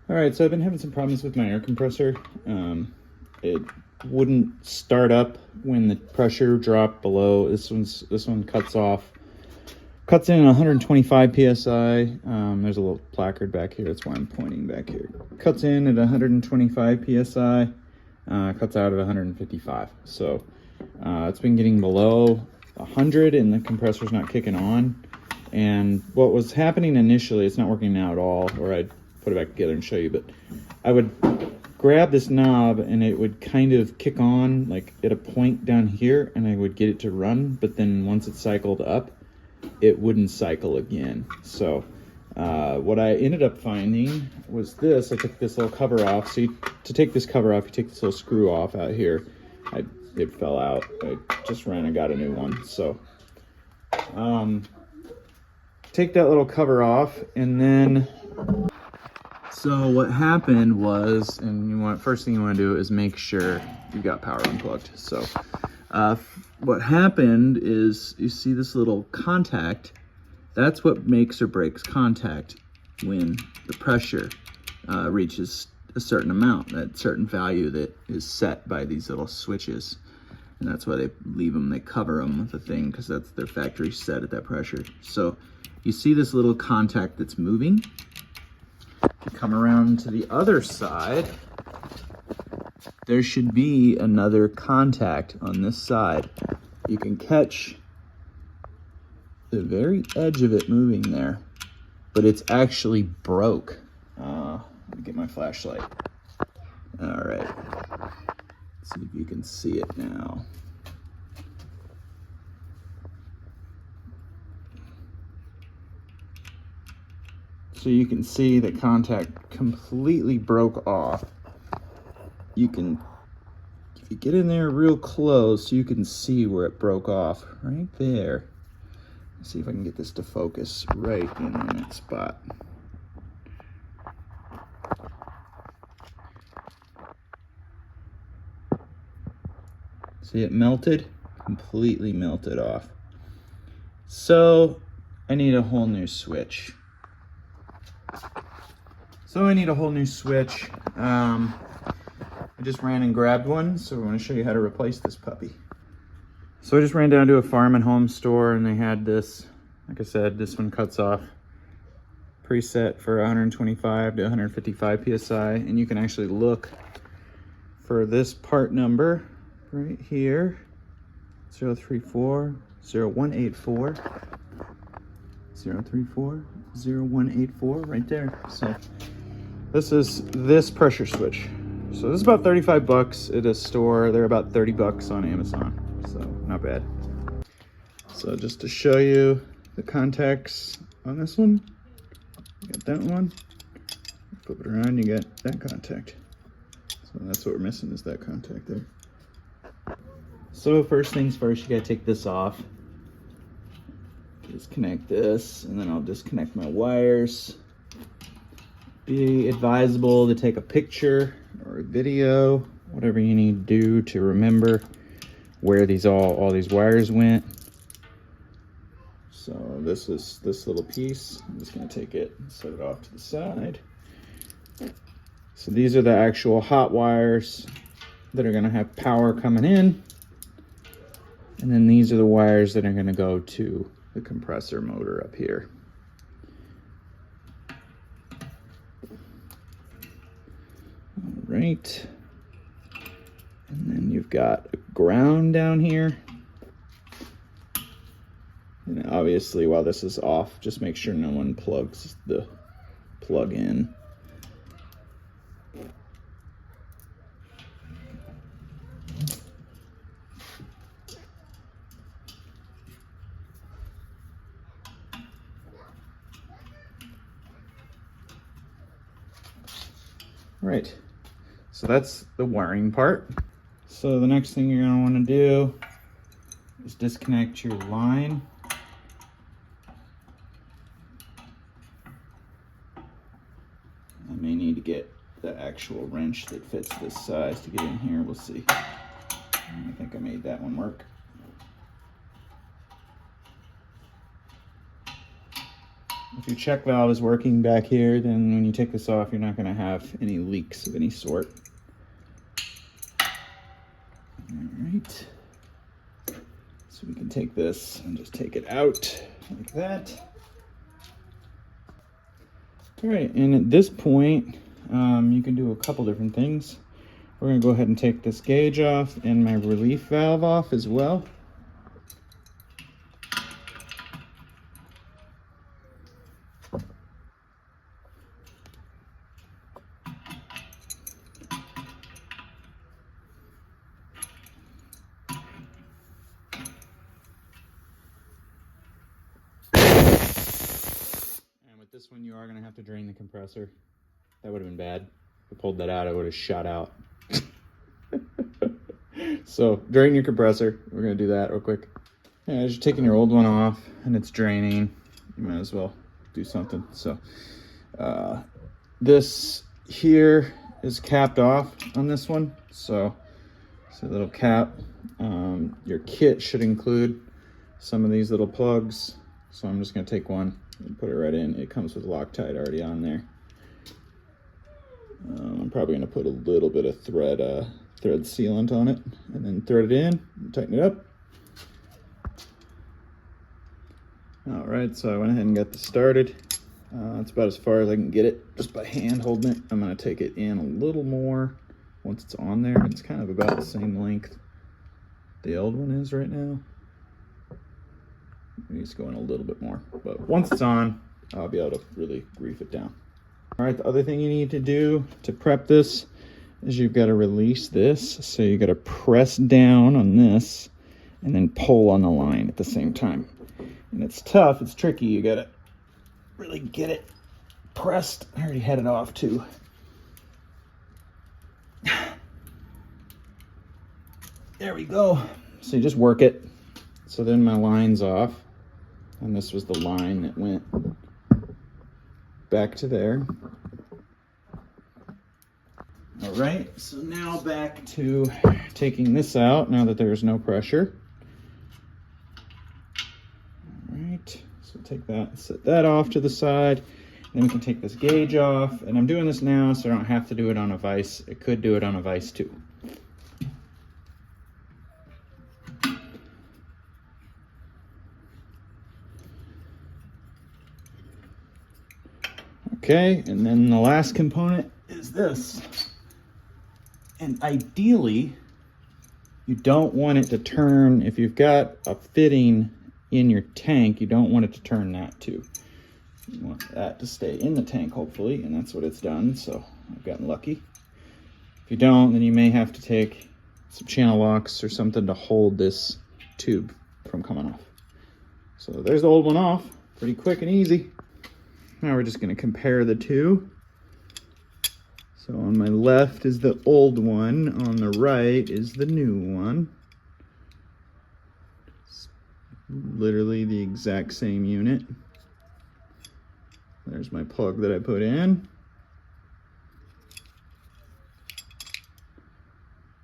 All right, so I've been having some problems with my air compressor. It wouldn't start up when the pressure dropped below. This one cuts in 125 PSI. There's a little placard back here. That's why I'm pointing back here. Cuts in at 125 PSI, cuts out at 155. So it's been getting below 100 and the compressor's not kicking on. And what was happening initially, it's not working now at all, or I'd put it back together and show you, but I would grab this knob and it would kind of kick on like at a point down here, and I would get it to run, but then once it cycled up, it wouldn't cycle again. So what I ended up finding was this. I took this little cover off. So to take this cover off, you take this little screw off out here. It fell out. I just ran and got a new one. So take that little cover off, and then so what happened was, and first thing you want to do is make sure you've got power unplugged. So what happened is, you see this little contact, that's what makes or breaks contact when the pressure reaches a certain amount, that certain value that is set by these little switches. And that's why they leave them, they cover them with a thing, because that's their factory set at that pressure. So you see this little contact that's moving. If you come around to the other side, there should be another contact on this side. You can catch the very edge of it moving there, but it's actually broke. Let me get my flashlight. All right, let's see if you can see it now. So you can see the contact completely broke off. You can, if you get in there real close, you can see where it broke off right there. Let's see if I can get this to focus right in that spot. See, it melted, completely melted off. So I need a whole new switch. I just ran and grabbed one, so I want to show you how to replace this puppy. So I just ran down to a farm and home store, and they had this, like I said, this one cuts off preset for 125 to 155 PSI, and you can actually look for this part number right here, 034 0184 034 0184 right there. So this is this pressure switch. So this is about 35 bucks at a store. They're about 30 bucks on Amazon, so not bad. So just to show you the contacts on this one, you got that one, flip it around, you get that contact. So that's what we're missing, is that contact there. So first things first, you gotta take this off. Disconnect this, and then I'll disconnect my wires. Be advisable to take a picture or a video, whatever you need to do to remember where all these wires went. So this is this little piece. I'm just gonna take it and set it off to the side. So these are the actual hot wires that are gonna have power coming in. And then these are the wires that are gonna go to the compressor motor up here. All right. And then you've got a ground down here. And obviously, while this is off, just make sure no one plugs the plug in. Right, so that's the wiring part. So the next thing you're going to want to do is disconnect your line. I may need to get the actual wrench that fits this size to get in here. We'll see. I think I made that one work. If your check valve is working back here, then when you take this off, you're not going to have any leaks of any sort. All right. So we can take this and just take it out like that. All right, and at this point, you can do a couple different things. We're going to go ahead and take this gauge off and my relief valve off as well. This one, you are going to have to drain the compressor. That would have been bad. If I pulled that out, I would have shot out. So drain your compressor. We're going to do that real quick. Yeah, as you're taking your old one off and it's draining, you might as well do something. So this here is capped off on this one. So it's a little cap. Your kit should include some of these little plugs. So I'm just going to take one and put it right in. It comes with Loctite already on there. I'm probably going to put a little bit of thread sealant on it and then thread it in and tighten it up. All right, so I went ahead and got this started. That's about as far as I can get it just by hand holding it. I'm going to take it in a little more once it's on there. It's kind of about the same length the old one is right now. Maybe just going a little bit more, but once it's on, I'll be able to really grease it down. All right, the other thing you need to do to prep this is you've got to release this. So you got to press down on this and then pull on the line at the same time. And it's tough, it's tricky. You got to really get it pressed. I already had it off too. There we go. So you just work it. So then my line's off. And this was the line that went back to there. All right, so now back to taking this out now that there's no pressure. All right, so take that, set that off to the side. Then we can take this gauge off. And I'm doing this now so I don't have to do it on a vise. I could do it on a vise too. Okay, and then the last component is this. And ideally, you don't want it to turn, if you've got a fitting in your tank, you don't want it to turn that too. You want that to stay in the tank, hopefully, and that's what it's done, so I've gotten lucky. If you don't, then you may have to take some channel locks or something to hold this tube from coming off. So there's the old one off, pretty quick and easy. Now we're just going to compare the two. So on my left is the old one, on the right is the new one. It's literally the exact same unit. There's my plug that I put in.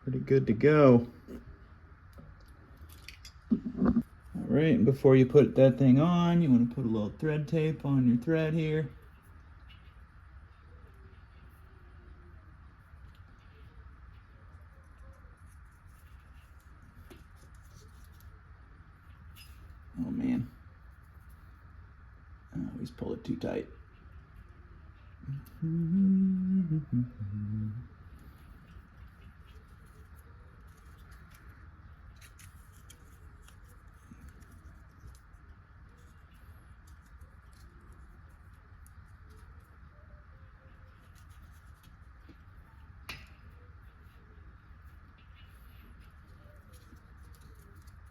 Pretty good to go. All right, and before you put that thing on, you want to put a little thread tape on your thread here. Oh man, I always pull it too tight.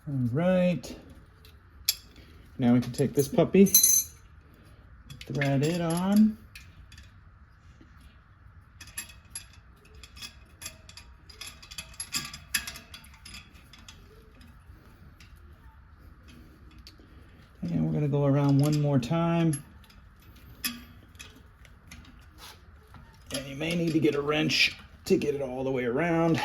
All right, now we can take this puppy, thread it on. And we're going to go around one more time. And you may need to get a wrench to get it all the way around.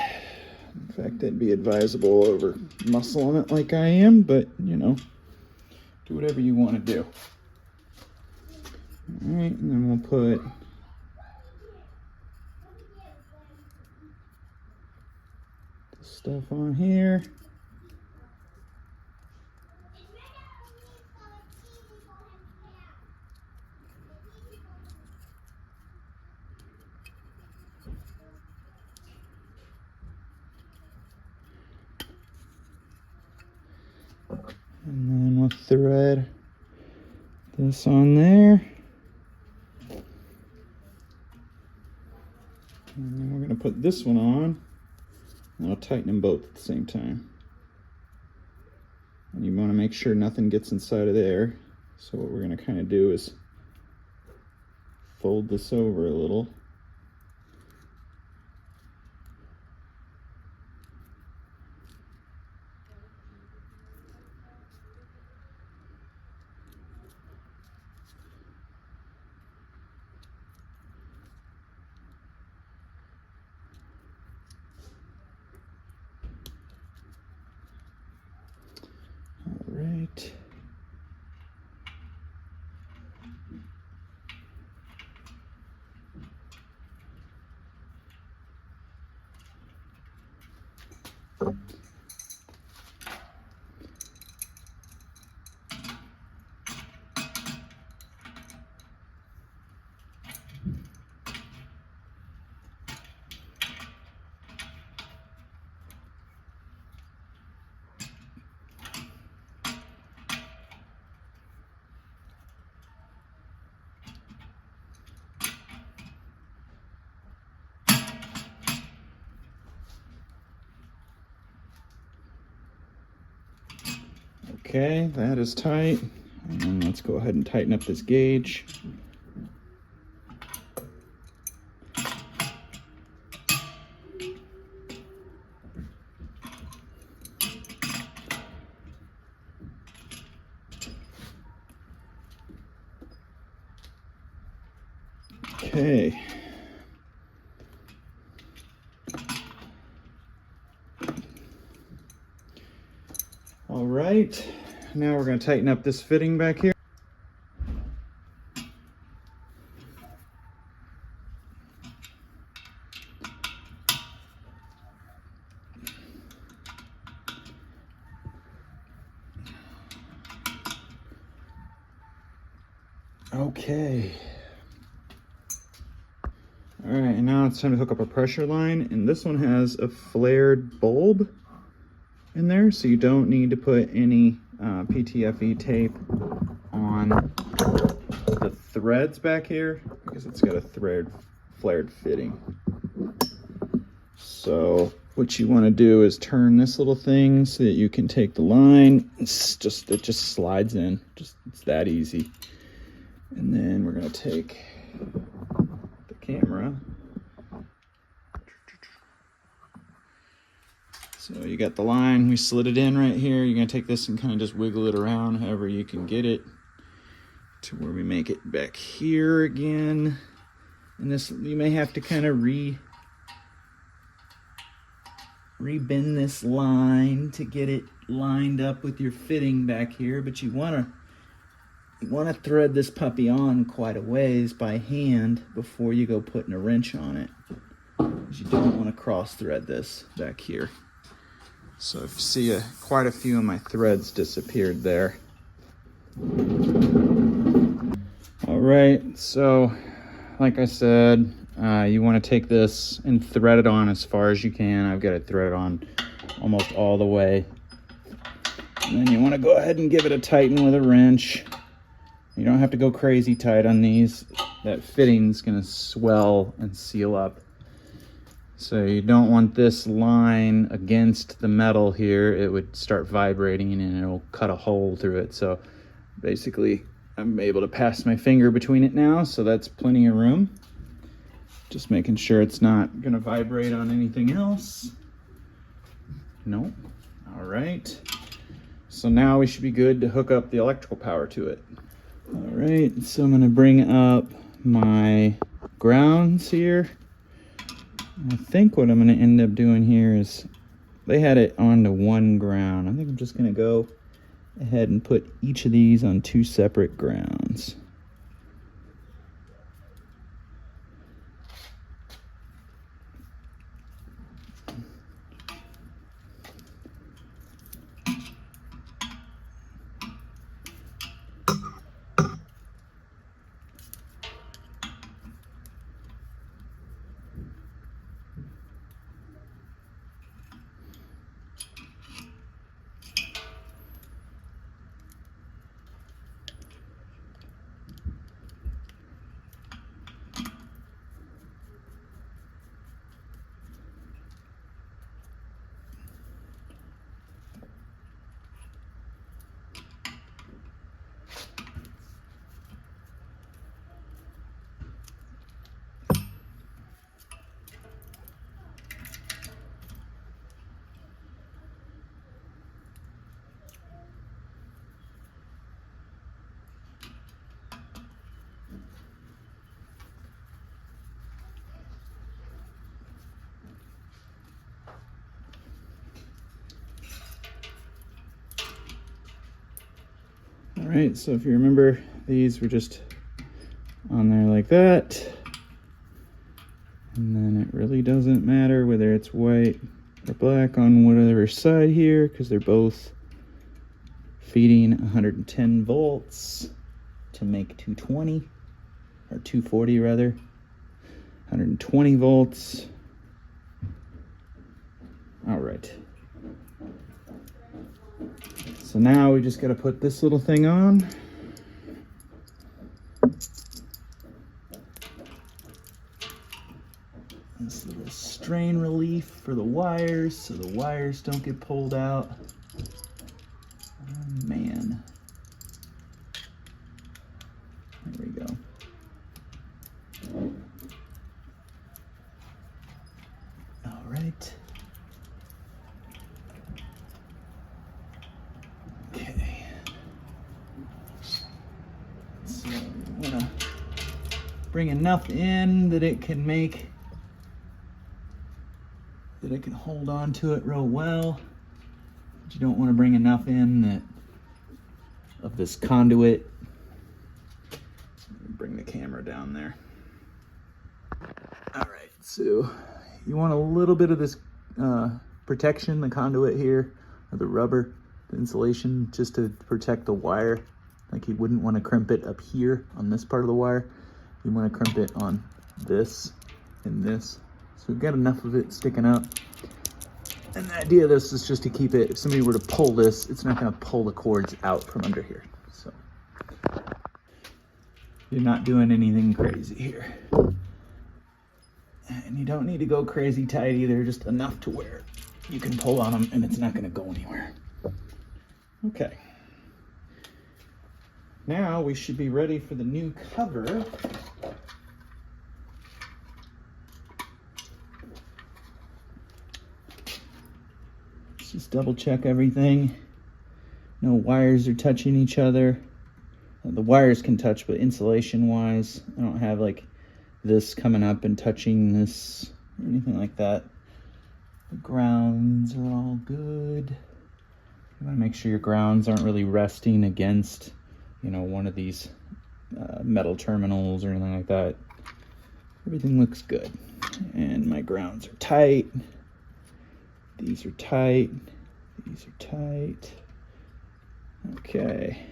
In fact, that'd be advisable over muscling it like I am, but you know, do whatever you want to do. All right, and then we'll put the stuff on here. And then we'll thread this on there. And then we're going to put this one on, and I'll tighten them both at the same time. And you want to make sure nothing gets inside of there. So what we're going to kind of do is fold this over a little. Right. Okay, that is tight. And then let's go ahead and tighten up this gauge. Okay. All right, now we're going to tighten up this fitting back here. Okay. All right, and now it's time to hook up a pressure line, and this one has a flared bulb in there, so you don't need to put any PTFE tape on the threads back here because it's got a flared fitting. So what you want to do is turn this little thing so that you can take the line. It just slides in. It's that easy. And then we're going to take the camera. So you got the line, we slid it in right here. You're gonna take this and kind of just wiggle it around however you can get it to where we make it back here again. And this, you may have to kind of re-bend this line to get it lined up with your fitting back here, but you wanna thread this puppy on quite a ways by hand before you go putting a wrench on it, because you don't want to cross thread this back here. So if you see quite a few of my threads disappeared there. All right, so like I said, you want to take this and thread it on as far as you can. I've got it threaded on almost all the way. And then you want to go ahead and give it a tighten with a wrench. You don't have to go crazy tight on these. That fitting's going to swell and seal up. So you don't want this line against the metal here. It would start vibrating and it'll cut a hole through it. So basically I'm able to pass my finger between it now, so that's plenty of room. Just making sure it's not gonna vibrate on anything else. Nope. All right. So now we should be good to hook up the electrical power to it. All right, so I'm gonna bring up my grounds here. I think what I'm going to end up doing here is, they had it onto one ground. I think I'm just going to go ahead and put each of these on two separate grounds. right, so if you remember, these were just on there like that. And then it really doesn't matter whether it's white or black on whatever side here, because they're both feeding 110 volts to make 220, or 240 rather. 120 volts. All right. So now we just got to put this little thing on. This little strain relief for the wires, so the wires don't get pulled out. Oh, man. There we go. All right. Okay. So you want to bring enough in that it can make, that it can hold on to it real well. But you don't want to bring enough in that of this conduit. Bring the camera down there. All right, so you want a little bit of this protection, the conduit here, or the rubber, the insulation, just to protect the wire. Like you wouldn't want to crimp it up here on this part of the wire. You want to crimp it on this and this. So we've got enough of it sticking up. And the idea of this is just to keep it, if somebody were to pull this, it's not going to pull the cords out from under here. So you're not doing anything crazy here. And you don't need to go crazy tight either, just enough to where you can pull on them and it's not going to go anywhere. Okay. Now we should be ready for the new cover. Let's just double check everything. No wires are touching each other. The wires can touch, but insulation wise, I don't have like this coming up and touching this or anything like that. The grounds are all good. You want to make sure your grounds aren't really resting against, you know, one of these metal terminals or anything like that. Everything looks good. And my grounds are tight. These are tight. These are tight. Okay.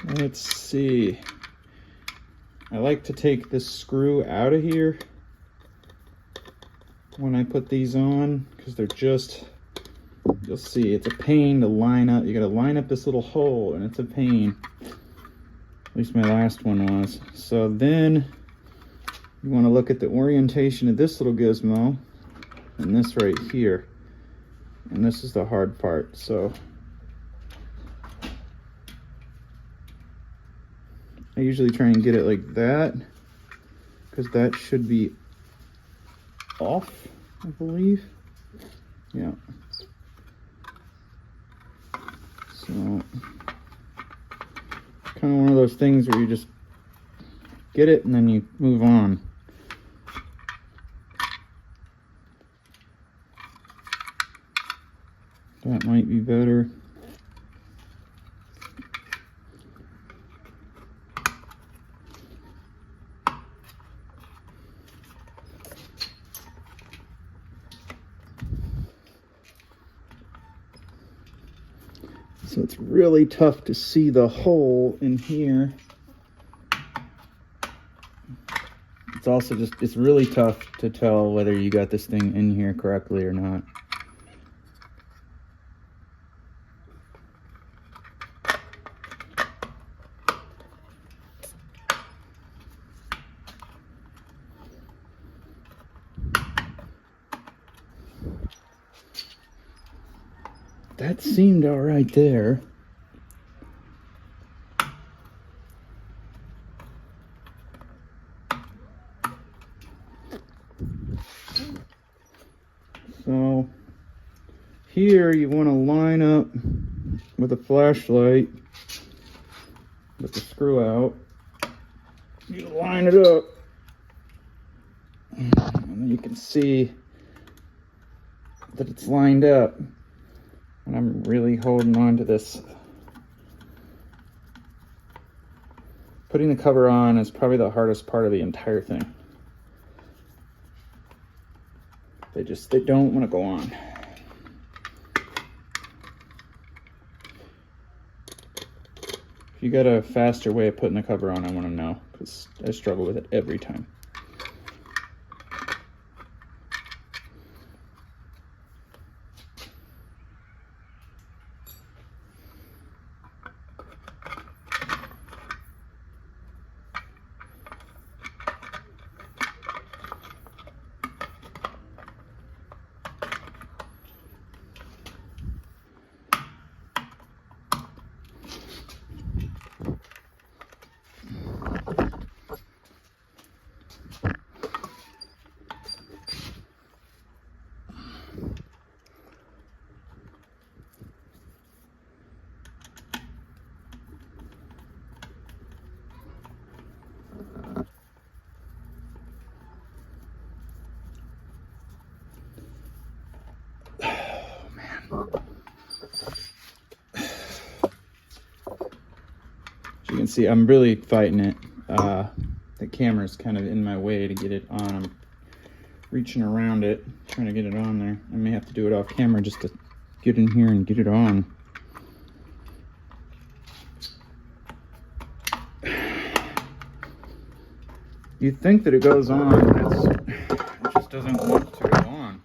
Let's see. I like to take this screw out of here when I put these on, because they're just, you'll see, it's a pain to line up. You gotta line up this little hole, and it's a pain. At least my last one was. So then you want to look at the orientation of this little gizmo and this right here. And this is the hard part. So I usually try and get it like that, because that should be off, I believe. Yeah. So kind of one of those things where you just get it and then you move on. That might be better. So it's really tough to see the hole in here. It's also just, it's really tough to tell whether you got this thing in here correctly or not. That seemed all right there. So here you want to line up with a flashlight with the screw out. You line it up, and then you can see that it's lined up. And I'm really holding on to this Putting the cover on is probably the hardest part of the entire thing. They don't want to go on. If you got a faster way of putting the cover on, I want to know, because I struggle with it every time. You can see I'm really fighting it. The camera's kind of in my way to get it on. I'm reaching around it, trying to get it on there. I may have to do it off camera just to get in here and get it on. You'd think that it goes on, but it just doesn't want to go on.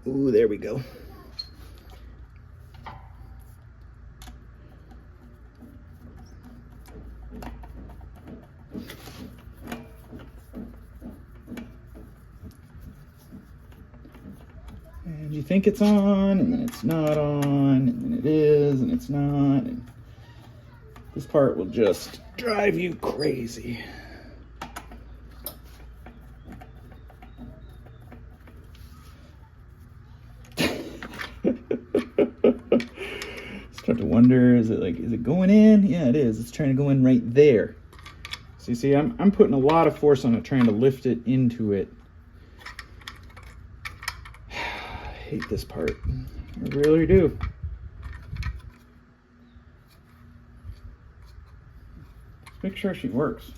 Ooh, there we go. And you think it's on, and then it's not on, and then it is, and it's not. And this part will just drive you crazy. Start to wonder, is it going in? Yeah, it is. It's trying to go in right there. So you see, I'm putting a lot of force on it, trying to lift it into it. I hate this part. I really do. Let's make sure she works.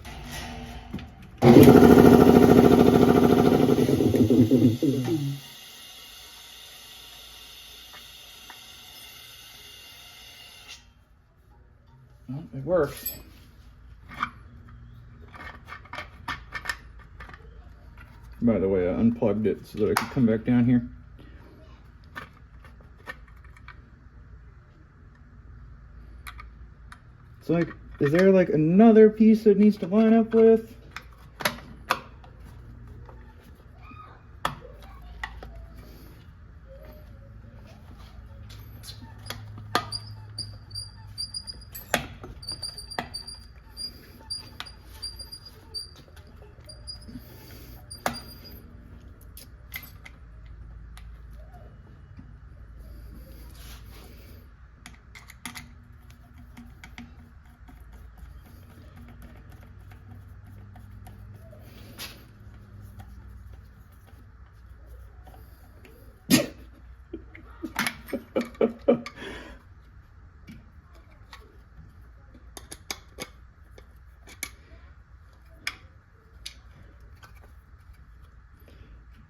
Well, it works. By the way, I unplugged it so that I could come back down here. It's like, is there like another piece that needs to line up with?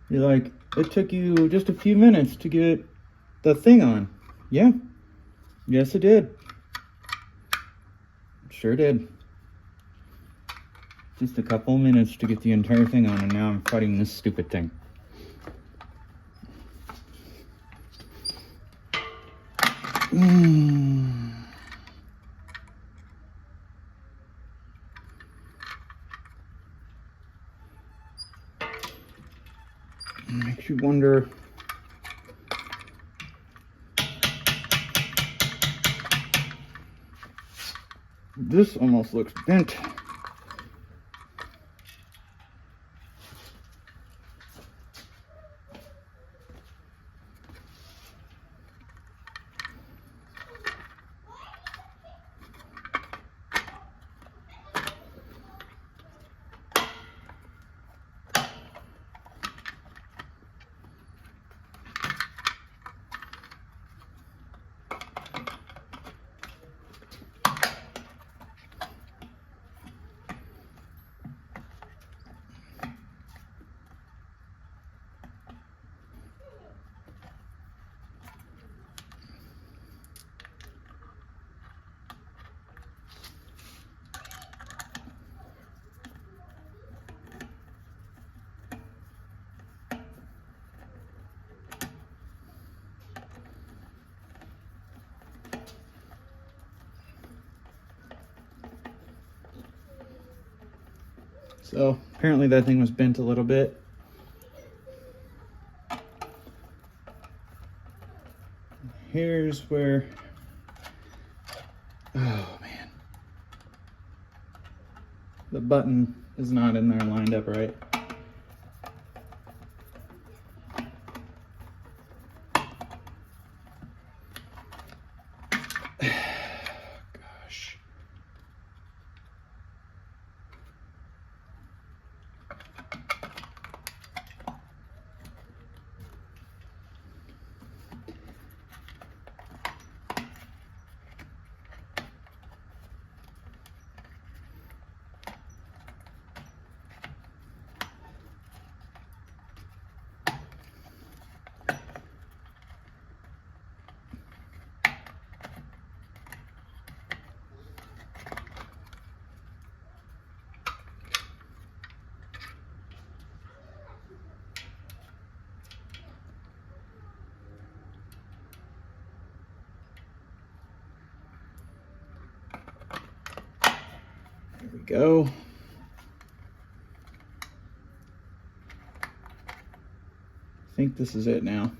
You're like, it took you just a few minutes to get the thing on. Yeah. Yes, it did. It sure did. Just a couple minutes to get the entire thing on, and now I'm fighting this stupid thing. Makes you wonder. This almost looks bent. So apparently that thing was bent a little bit. Here's where, oh man, the button is not in there lined up right. Gosh. There we go. I think this is it now.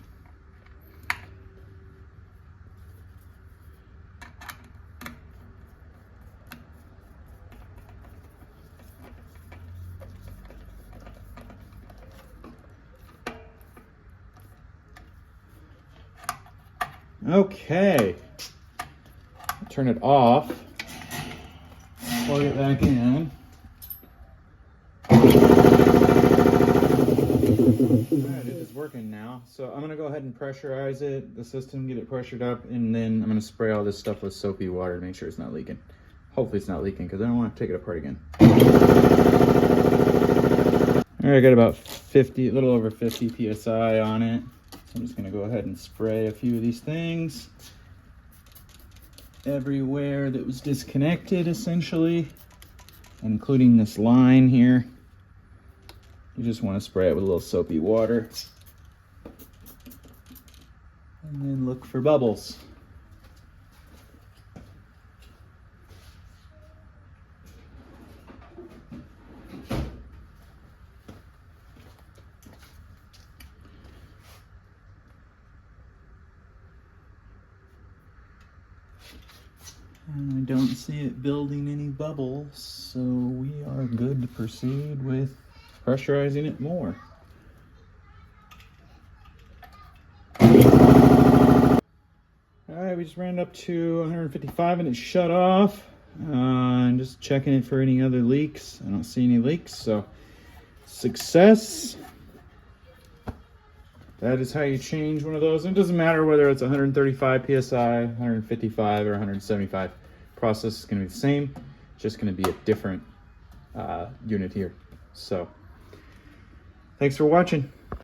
Okay. Turn it off. Plug it back in. Alright, it is working now. So I'm gonna go ahead and pressurize it, the system, get it pressured up, and then I'm gonna spray all this stuff with soapy water to make sure it's not leaking. Hopefully it's not leaking because I don't want to take it apart again. Alright, I got about 50, a little over 50 PSI on it. So I'm just gonna go ahead and spray a few of these things everywhere that was disconnected, essentially, including this line here. You just want to spray it with a little soapy water and then look for bubbles. And I don't see it building any bubbles, so we are good to proceed with pressurizing it more. Alright, we just ran it up to 155 and it shut off. I'm just checking it for any other leaks. I don't see any leaks, so success. That is how you change one of those. And it doesn't matter whether it's 135 PSI, 155, or 175. Process is going to be the same. It's just going to be a different unit here. So, thanks for watching.